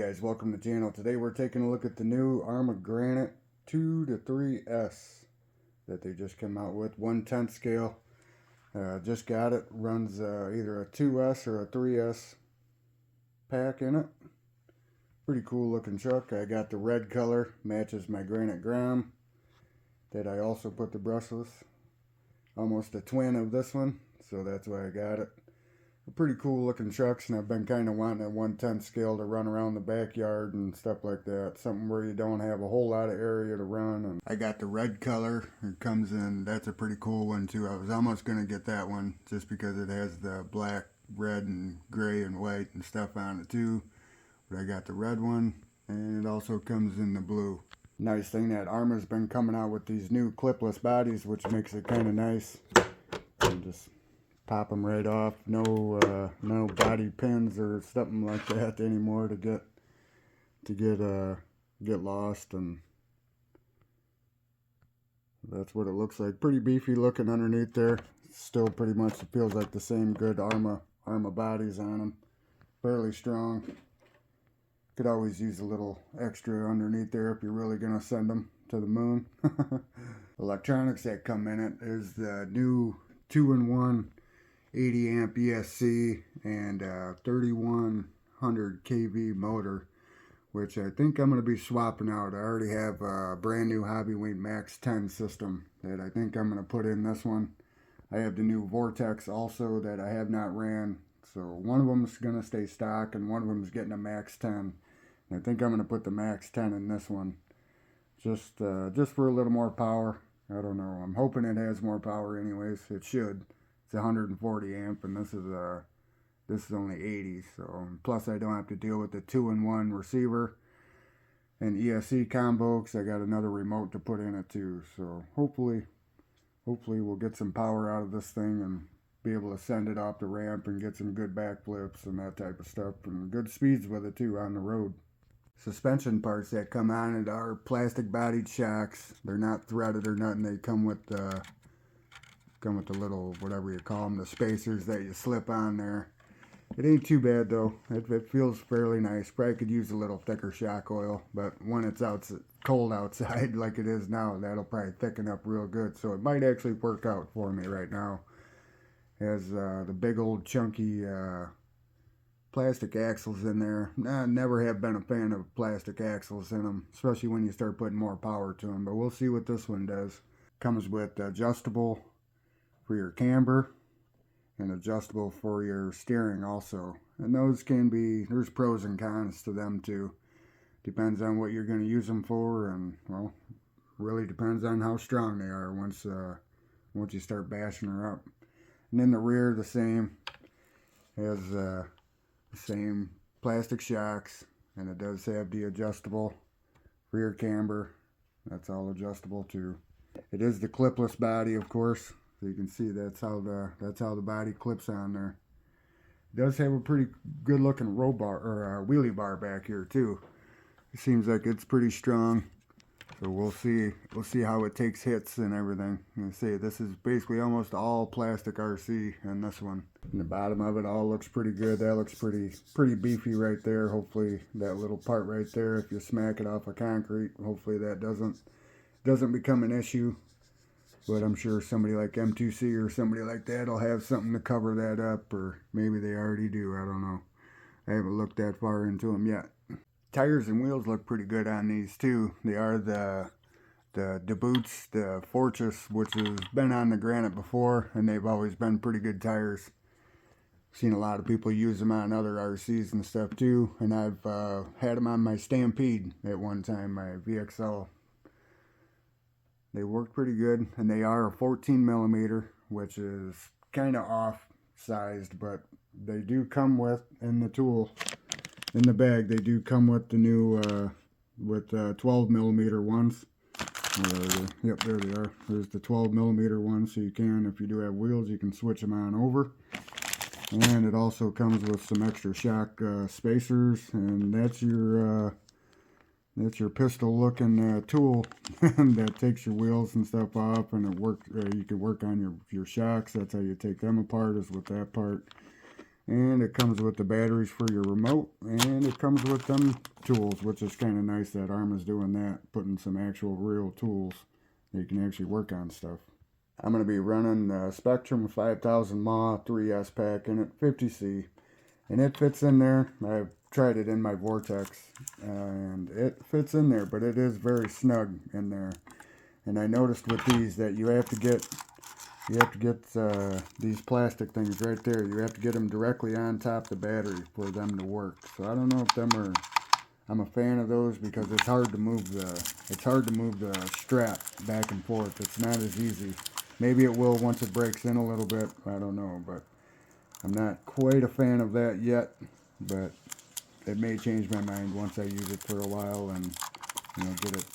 guys, welcome to the channel. Today we're taking a look at the new Arrma Granite 2 to 3S that they just came out with, 1/10 scale. Just got it, runs either a 2S or a 3S pack in it. Pretty cool looking truck. I got the red color, matches my Granite Gram that I also put the brushless. Almost a twin of this one, so that's why I got it. Pretty cool looking trucks, and I've been kind of wanting a 1/10 scale to run around the backyard and stuff like that. Something where you don't have a whole lot of area to run. And I got the red color. It comes in, that's a pretty cool one too. I was almost going to get that one just because it has the black, red, and gray and white and stuff on it too. But I got the red one, and it also comes in the blue. Nice thing that Arrma's been coming out with these new clipless bodies, which makes it kind of nice. And just pop them right off. No body pins or something like that anymore to get lost. And that's what it looks like. Pretty beefy looking underneath there. Still pretty much, it feels like the same good Arrma bodies on them. Fairly strong. Could always use a little extra underneath there if you're really gonna send them to the moon. Electronics that come in it is the new 2-in-1 80 amp ESC and 3100 kV motor, which I think I'm going to be swapping out. I already have a brand new Hobbyweight Max 10 system that I think I'm going to put in this one. I have the new Vortex also that I have not ran, so one of them is going to stay stock and one of them is getting a Max 10. And I think I'm going to put the Max 10 in this one, just for a little more power. I don't know. I'm hoping it has more power anyways. It should. It's 140 amp, and this is only 80. So plus I don't have to deal with the 2-in-1 receiver and ESC combo because I got another remote to put in it too. So hopefully we'll get some power out of this thing and be able to send it off the ramp and get some good backflips and that type of stuff, and good speeds with it too on the road. Suspension parts that come on it are plastic bodied shocks. They're not threaded or nothing. They come with the little, whatever you call them, the spacers that you slip on there. It ain't too bad though. It feels fairly nice. Probably could use a little thicker shock oil, but when it's cold outside like it is now, that'll probably thicken up real good. So it might actually work out for me right now. It has the big old chunky plastic axles in there. I never have been a fan of plastic axles in them, especially when you start putting more power to them, but we'll see what this one does. Comes with adjustable for your camber and adjustable for your steering also, and those can be, there's pros and cons to them too. Depends on what you're going to use them for, and well, really depends on how strong they are once you start bashing her up. And in the rear, the same, has the same plastic shocks, and it does have the adjustable rear camber. That's all adjustable too. It is the clipless body, of course. So you can see that's how the body clips on there. It does have a pretty good looking roll bar or wheelie bar back here too. It seems like it's pretty strong. So we'll see how it takes hits and everything. You see, this is basically almost all plastic RC in this one. And the bottom of it all looks pretty good. That looks pretty beefy right there. Hopefully that little part right there, if you smack it off of concrete, hopefully that doesn't become an issue. But I'm sure somebody like M2C or somebody like that will have something to cover that up, or maybe they already do. I don't know. I haven't looked that far into them yet. Tires and wheels look pretty good on these too. They are the boots, the Fortress, which has been on the Granite before, and they've always been pretty good tires. Seen a lot of people use them on other RCs and stuff too, and I've had them on my Stampede at one time, my VXL. They work pretty good, and they are a 14 millimeter, which is kind of off-sized, but they do come with, in the tool, in the bag, they do come with the new, 12 millimeter ones. Yep, there they are. There's the 12 millimeter ones, so you can, if you do have wheels, you can switch them on over. And it also comes with some extra shock spacers, and that's your pistol looking tool that takes your wheels and stuff off, and it you can work on your shocks. That's how you take them apart, is with that part. And it comes with the batteries for your remote, and it comes with them tools, which is kind of nice that Arrma's doing that, putting some actual real tools that you can actually work on stuff. I'm going to be running the Spectrum 5000 mAh 3S pack in it, 50C, and it fits in there. I've tried it in my Vortex, and it fits in there, but it is very snug in there. And I noticed with these that you have to get these plastic things right there. You have to get them directly on top of the battery for them to work. So I don't know if them are. I'm a fan of those because it's hard to move the strap back and forth. It's not as easy. Maybe it will once it breaks in a little bit. I don't know, but I'm not quite a fan of that yet. But it may change my mind once I use it for a while and get it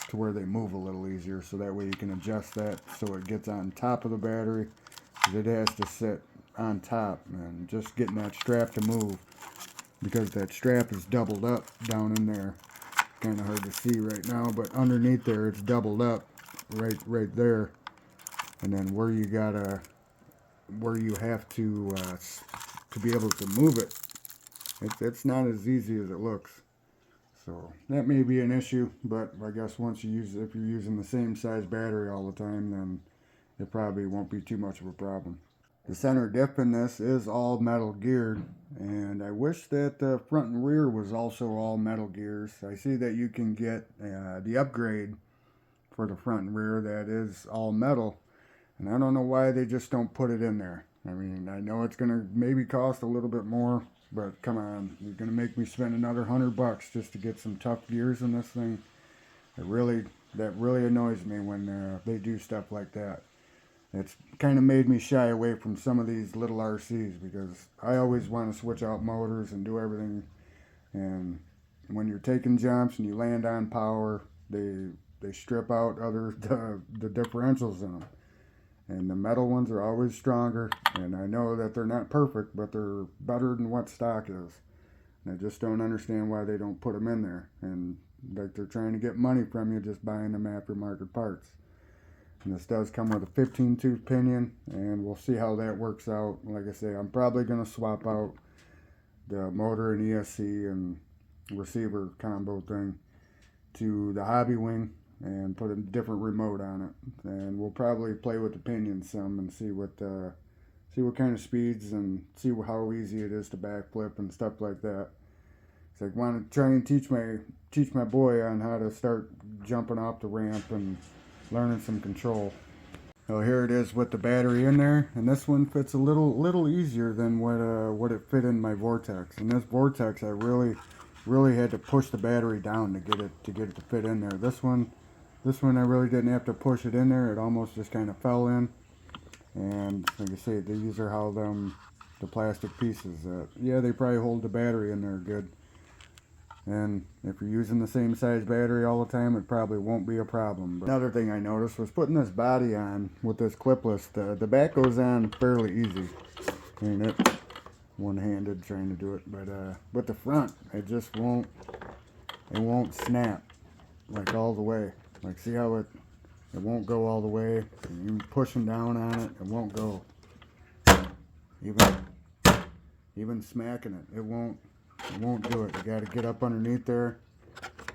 to where they move a little easier, so that way you can adjust that so it gets on top of the battery, because it has to sit on top. And just getting that strap to move, because that strap is doubled up down in there, kind of hard to see right now, but underneath there it's doubled up right there. And then where you have to be able to move it, it's not as easy as it looks. So that may be an issue, but I guess if you're using the same size battery all the time, then it probably won't be too much of a problem. The center diff in this is all metal geared, and I wish that the front and rear was also all metal gears. I see that you can get the upgrade for the front and rear that is all metal, and I don't know why they just don't put it in there. I mean, I know it's going to maybe cost a little bit more, but come on, you're going to make me spend another $100 just to get some tough gears in this thing. That really annoys me when they do stuff like that. It's kind of made me shy away from some of these little RCs, because I always want to switch out motors and do everything. And when you're taking jumps and you land on power, they strip out the differentials in them. And the metal ones are always stronger, and I know that they're not perfect, but they're better than what stock is. And I just don't understand why they don't put them in there. And like they're trying to get money from you just buying them aftermarket parts. And this does come with a 15-tooth pinion, and we'll see how that works out. Like I say, I'm probably going to swap out the motor and ESC and receiver combo thing to the Hobby Wing and put a different remote on it, and we'll probably play with the pinions some and see what kind of speeds and see how easy it is to backflip and stuff like that. So I want to try and teach my boy on how to start jumping off the ramp and learning some control. Well, here it is with the battery in there, and this one fits a little easier than what it fit in my Vortex. In this Vortex, I really had to push the battery down to get it to fit in there. This one I really didn't have to push it in there. It almost just kind of fell in. And like I say, these are how the plastic pieces. Yeah, they probably hold the battery in there good. And if you're using the same size battery all the time, it probably won't be a problem. But another thing I noticed was putting this body on with this clipless. The back goes on fairly easy. I mean, it one-handed trying to do it, but with the front, it just won't snap like all the way. Like, see how it won't go all the way. And you pushing down on it, it won't go. Even smacking it, it won't do it. You got to get up underneath there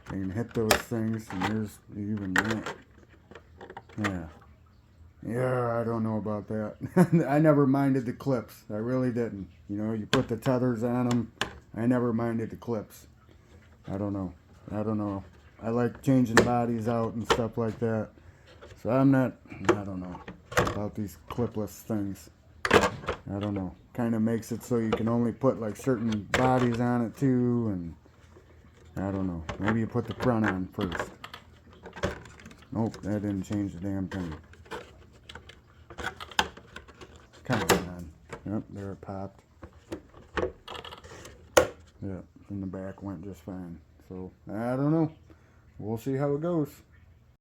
and hit those things. And there's even that. Yeah, I don't know about that. I never minded the clips. I really didn't. You put the tethers on them. I never minded the clips. I don't know. I like changing bodies out and stuff like that. So I don't know about these clipless things. I don't know. Kind of makes it so you can only put like certain bodies on it too, and I don't know. Maybe you put the front on first. Nope, that didn't change the damn thing. Come on. Yep, there it popped. Yep, and the back went just fine. So I don't know. We'll see how it goes.